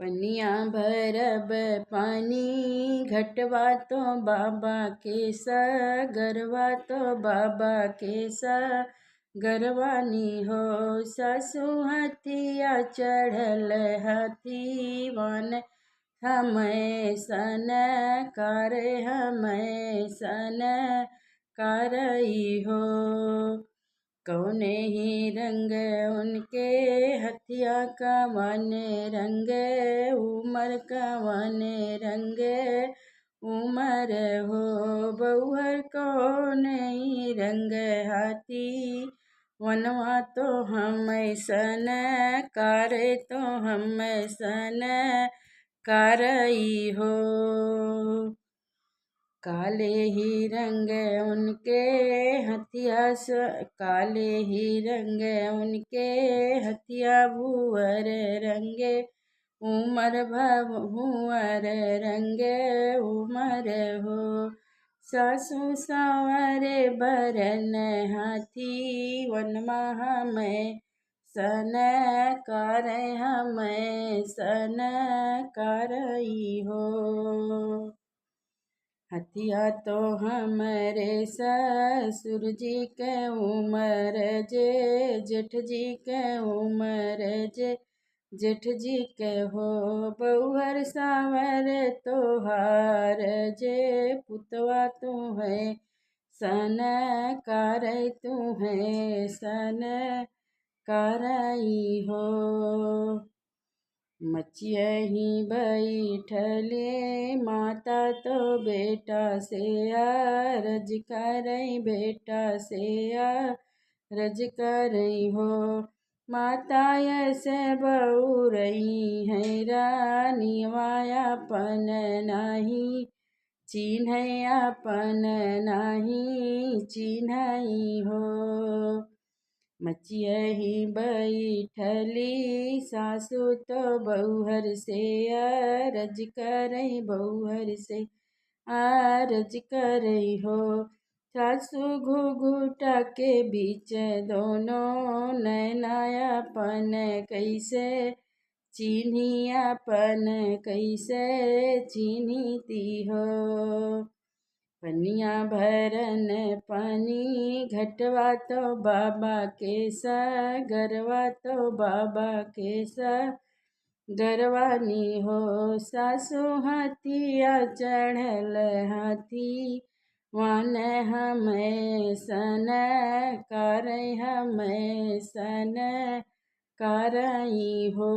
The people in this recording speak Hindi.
पनिया भरब पानी घटवा तो बाबा के गरवा तो बाबा के गरवानी हो। सासु हथिया चढ़ल हाथी वन हमें सन करे हमें सन करई हो। कौने ही रंग उनके हथिया कवन रंग उमर कवन रंग उमर हो। बहुहर कौन ही रंग हाथी वनवा तो हम सन करे तो हम सन करई हो। काले ही रंग उनके हथिया काले ही रंग उनके हथिया भूअर रंगे उमर भूअर रंग उमर हो। सासु सांवरे बरन हाथी वनमा हमें सन करे हमें सन करई हो। हथिया तो हमरे ससुर जी के उमर जे जेठ जी के उमर जे जेठ जी के हो। बहुहर सांवर तोहार जे पुतवा तू है सन करे तू है सन करई हो। मचियही बैठले माता तो बेटा से रज करई बेटा से रज करई हो। माता ऐसे बहु रही है रानिवा अपन नाही चिन्हई अपन नाही चिन्हई हो। मचियही बैठली सासु तो बहुहर से रज करई बहुहर से रज करई हो। सासु घुघुटा के बीच दोनों नैनायापन कैसे चिन्हियापन कैसे चिन्हती हो। पनिया भरन पानी घटवा तो बाबा के गरवा तो बाबा के गरवानी हो। सासु हथिया चढ़ल हाथी वन हमें सन करे हमें सन करई हो।